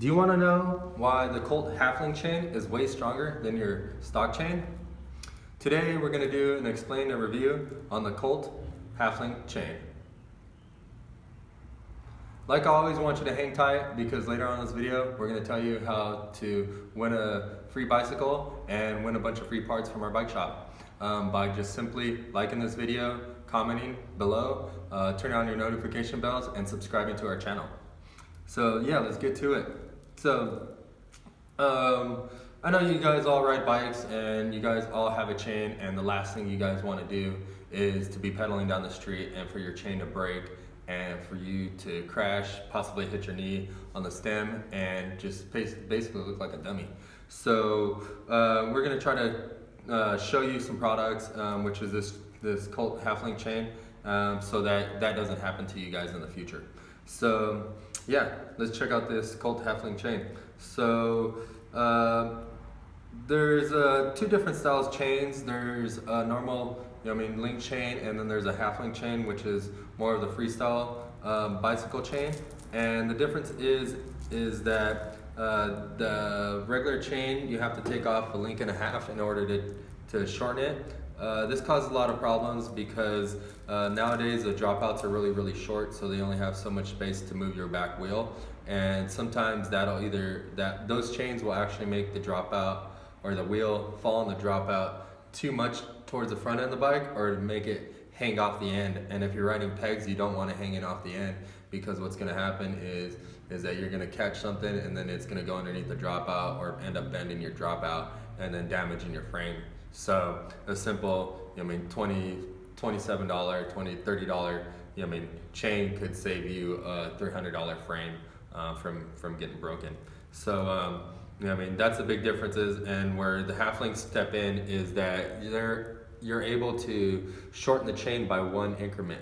Do you want to know why the Colt halflink chain is way stronger than your stock chain? Today we're going to do and explain a review on the Colt halflink chain. Like I always, want you to hang tight because later on in this video we're going to tell you how to win a free bicycle and win a bunch of free parts from our bike shop by just simply liking this video, commenting below, turning on your notification bells, and subscribing to our channel. So yeah, let's get to it. So I know you guys all ride bikes and you guys all have a chain, and the last thing you guys want to do is to be pedaling down the street and for your chain to break and for you to crash, possibly hit your knee on the stem and just basically look like a dummy. So we're going to try to show you some products, which is this Colt halflink chain, so that doesn't happen to you guys in the future. So yeah, let's check out this Colt halflink chain. So there's two different styles chains. There's a normal, link chain, and then there's a halflink chain, which is more of the freestyle bicycle chain. And the difference is that the regular chain, you have to take off a link and a half in order to shorten it. This causes a lot of problems because nowadays the dropouts are really short, so they only have so much space to move your back wheel, and sometimes those chains will actually make the dropout or the wheel fall on the dropout too much towards the front end of the bike, or make it hang off the end. And if you're riding pegs, you don't want to hang it off the end, because what's going to happen is that you're going to catch something and then it's going to go underneath the dropout or end up bending your dropout and then damaging your frame. So a simple, $27, $20, $30, chain could save you a $300 frame from getting broken. So that's the big differences. And where the halflinks step in is that you're able to shorten the chain by one increment.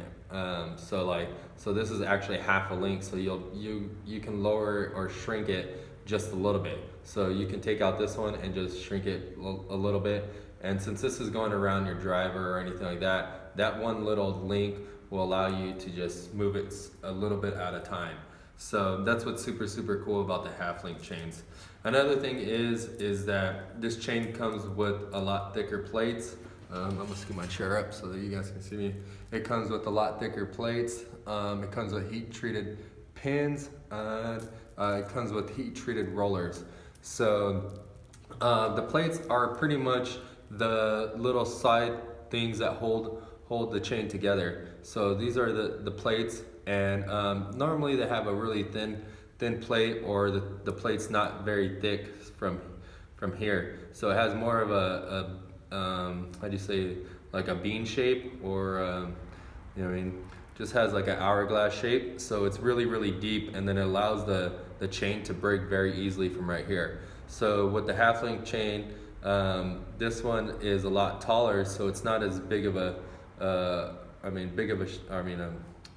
So this is actually half a link. So you can lower or shrink it just a little bit. So you can take out this one and just shrink it a little bit. And since this is going around your driver or anything like that, that one little link will allow you to just move it a little bit at a time. So that's what's super cool about the halflink chains. Another thing is that this chain comes with a lot thicker plates. I'm gonna scoot my chair up so that you guys can see me. It comes with a lot thicker plates. It comes with heat treated pins. It comes with heat treated rollers. So the plates are pretty much the little side things that hold the chain together. So these are the plates, and normally they have a really thin plate, or the plate's not very thick from here. So it has more of a how do you say, like a bean shape, or just has like an hourglass shape. So it's really deep, and then it allows the chain to break very easily from right here. So with the halflink chain, this one is a lot taller, so it's not as big of a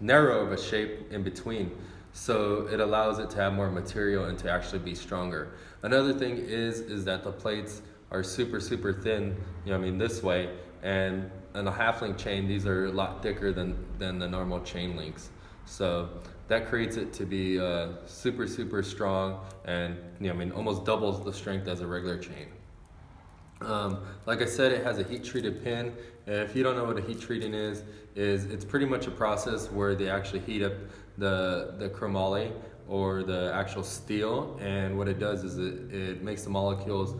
narrow of a shape in between. So it allows it to have more material and to actually be stronger. Another thing is that the plates are super thin, this way, and in a halflink chain, these are a lot thicker than the normal chain links. So that creates it to be super strong, and almost doubles the strength as a regular chain. Like I said, it has a heat treated pin. If you don't know what a heat treating is it's pretty much a process where they actually heat up the chromoly, or the actual steel, and what it does is it makes the molecules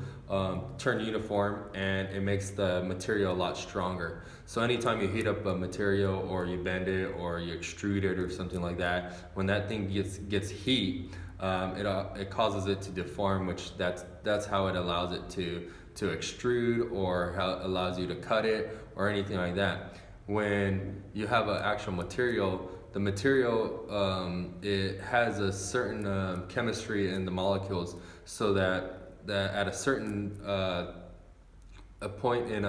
turn uniform, and it makes the material a lot stronger. So anytime you heat up a material, or you bend it, or you extrude it or something like that, when that thing gets heat, it causes it to deform, which that's how it allows it to extrude, or how it allows you to cut it, or anything like that. When you have an actual material, the material it has a certain chemistry in the molecules, so that at a certain a point in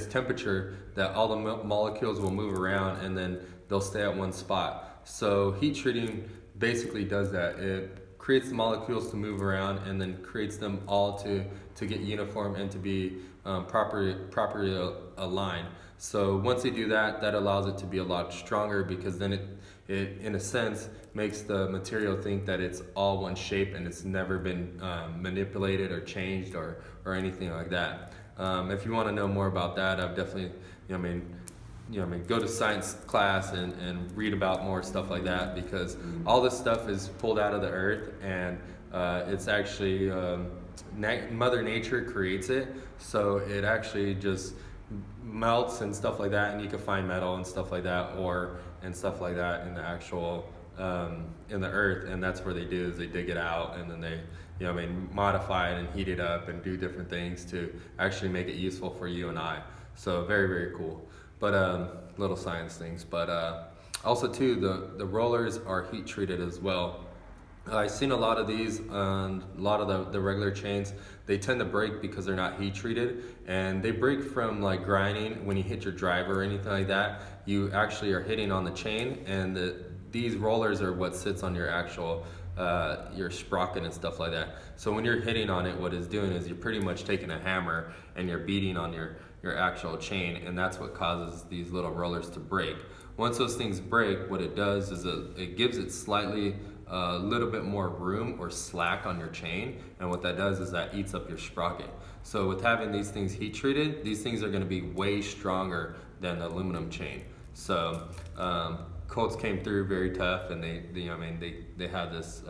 temperature, that all the molecules will move around, and then they'll stay at one spot. So heat treating basically does that. It creates the molecules to move around, and then creates them all to get uniform and to be properly aligned. So once they do that, that allows it to be a lot stronger, because then it in a sense makes the material think that it's all one shape and it's never been manipulated or changed or anything like that. If you want to know more about that, I've definitely, go to science class and read about more stuff like that, because all this stuff is pulled out of the earth, and it's actually Mother Nature creates it, so it actually just melts and stuff like that, and you can find metal and stuff like that, ore and stuff like that in the actual in the earth, and that's where they do is they dig it out, and then they modify it and heat it up and do different things to actually make it useful for you and I. So very, very cool. But little science things. But also too, the rollers are heat treated as well. I've seen a lot of these on a lot of the regular chains. They tend to break because they're not heat treated, and they break from like grinding. When you hit your driver or anything like that, you actually are hitting on the chain, and these rollers are what sits on your actual your sprocket and stuff like that. So when you're hitting on it, what it's doing is you're pretty much taking a hammer and you're beating on your actual chain, and that's what causes these little rollers to break. Once those things break, what it does is it gives it slightly a little bit more room or slack on your chain, and what that does is that eats up your sprocket. So with having these things heat treated, these things are going to be way stronger than the aluminum chain. So Colts came through very tough, and they had this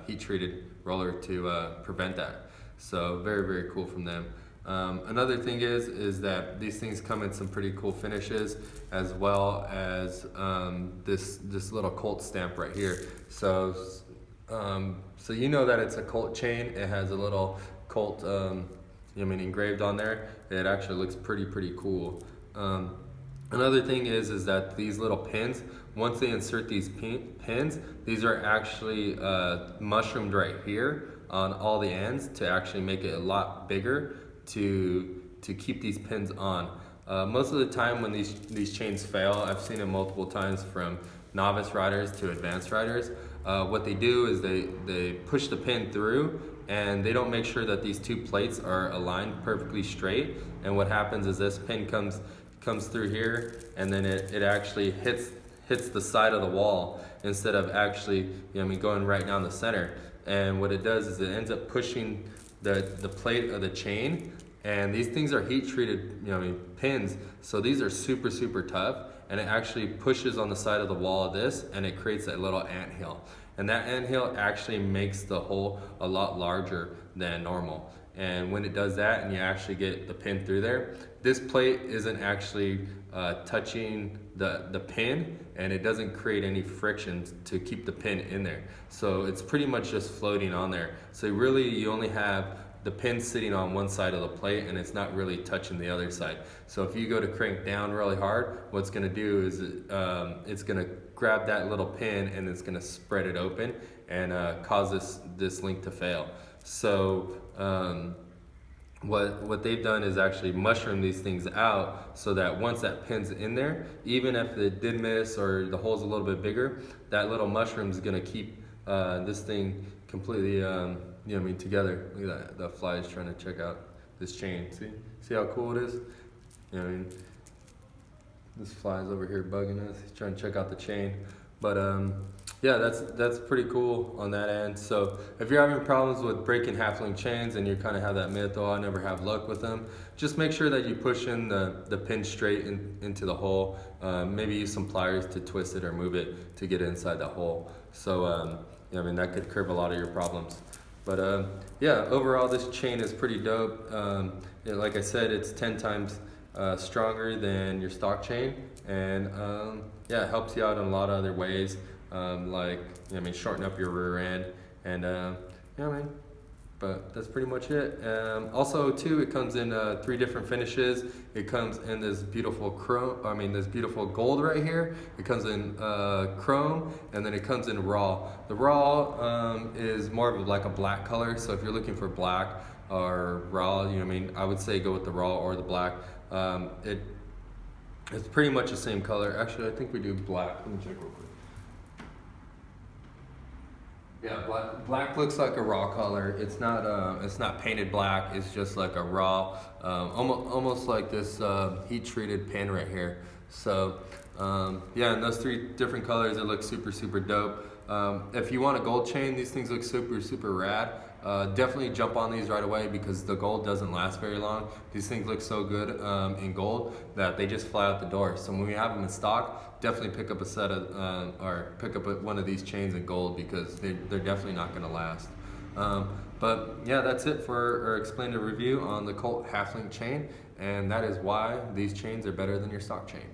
heat treated roller to prevent that. So very, very cool from them. Another thing is that these things come in some pretty cool finishes, as well as this little Colt stamp right here. So you know that it's a Colt chain. It has a little Colt engraved on there. It actually looks pretty cool. Another thing is that these little pins, once they insert these pins, these are actually mushroomed right here on all the ends to actually make it a lot bigger to keep these pins on. Most of the time when these chains fail, I've seen it multiple times from novice riders to advanced riders, what they do is they push the pin through, and they don't make sure that these two plates are aligned perfectly straight, and what happens is this pin comes through here, and then it actually hits the side of the wall instead of actually going right down the center. And what it does is it ends up pushing the plate of the chain, and these things are heat treated pins, so these are super tough, and it actually pushes on the side of the wall of this, and it creates that little anthill, and that anthill actually makes the hole a lot larger than normal. And when it does that and you actually get the pin through there, this plate isn't actually touching the pin, and it doesn't create any friction to keep the pin in there. So it's pretty much just floating on there. So really you only have the pin sitting on one side of the plate, and it's not really touching the other side. So if you go to crank down really hard, what's gonna do is it's gonna grab that little pin, and it's gonna spread it open and cause this link to fail. So what they've done is actually mushroom these things out, so that once that pin's in there, even if it did miss or the hole's a little bit bigger, that little mushroom is gonna keep this thing completely together. Look at that, the fly is trying to check out this chain. See how cool it is? This fly is over here bugging us. He's trying to check out the chain. But yeah, that's pretty cool on that end. So if you're having problems with breaking halflink chains and you kind of have that myth, oh, I never have luck with them, just make sure that you push in the pin straight into the hole. Maybe use some pliers to twist it or move it to get inside that hole. So that could curb a lot of your problems. But yeah, overall this chain is pretty dope. Like I said, it's 10 times stronger than your stock chain, and yeah, it helps you out in a lot of other ways, like shorten up your rear end, and but that's pretty much it. Also too, it comes in 3 different finishes. It comes in this beautiful this beautiful gold right here. It comes in chrome, and then it comes in raw. The raw is more of like a black color, so if you're looking for black or raw, I would say go with the raw or the black. It's pretty much the same color. Actually, I think we do black. Let me check real quick. Yeah, black looks like a raw color. It's not painted black. It's just like a raw, almost like this heat treated pin right here. So Yeah, and those 3 different colors, it looks super dope. If you want a gold chain, these things look super rad. Definitely jump on these right away because the gold doesn't last very long. These things look so good in gold that they just fly out the door. So when we have them in stock, definitely pick up a set of or pick up one of these chains in gold because they're definitely not going to last. But yeah, that's it for our explained review on the Colt halflink chain, and that is why these chains are better than your stock chain.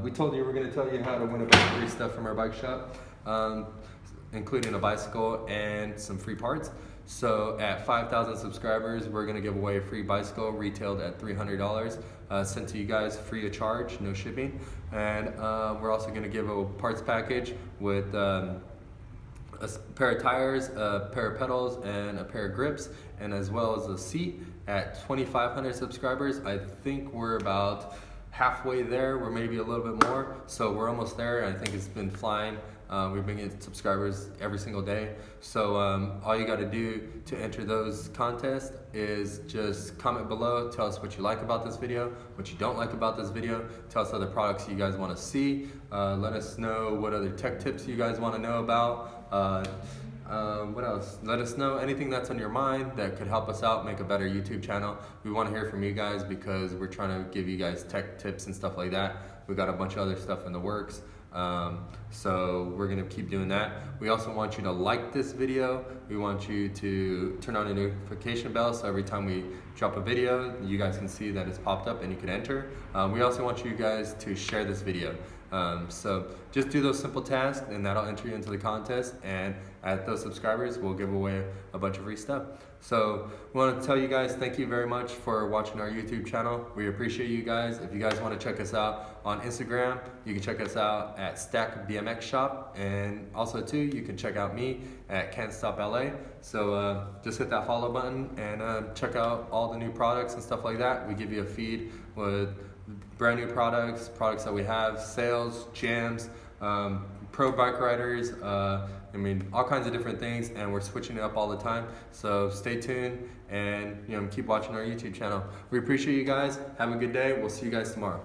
We told you we're going to tell you how to win a bunch of free stuff from our bike shop, including a bicycle and some free parts. So at 5,000 subscribers, we're going to give away a free bicycle retailed at $300, sent to you guys free of charge, no shipping. And we're also going to give a parts package with a pair of tires, a pair of pedals, and a pair of grips, and as well as a seat. At 2,500 subscribers, I think we're about halfway there. We're maybe a little bit more, so we're almost there. I think it's been flying. We've been getting subscribers every single day. So all you got to do to enter those contests is just comment below, tell us what you like about this video, what you don't like about this video, tell us other products you guys want to see, let us know what other tech tips you guys want to know about. What else? Let us know anything that's on your mind that could help us out, make a better YouTube channel. We want to hear from you guys because we're trying to give you guys tech tips and stuff like that. We got a bunch of other stuff in the works. So we're gonna keep doing that. We also want you to like this video. We want you to turn on a notification bell so every time we drop a video, you guys can see that it's popped up and you can enter. We also want you guys to share this video. So just do those simple tasks and that'll enter you into the contest, and at those subscribers we'll give away a bunch of free stuff. So we want to tell you guys thank you very much for watching our YouTube channel. We appreciate you guys. If you guys want to check us out on Instagram, you can check us out at Stack BMX Shop, and also too you can check out me at Can't Stop LA. So just hit that follow button and check out all the new products and stuff like that. We give you a feed with brand new products that we have, sales, jams, pro bike riders, I mean, all kinds of different things, and we're switching it up all the time. So stay tuned and keep watching our YouTube channel. We appreciate you guys. Have a good day. We'll see you guys tomorrow.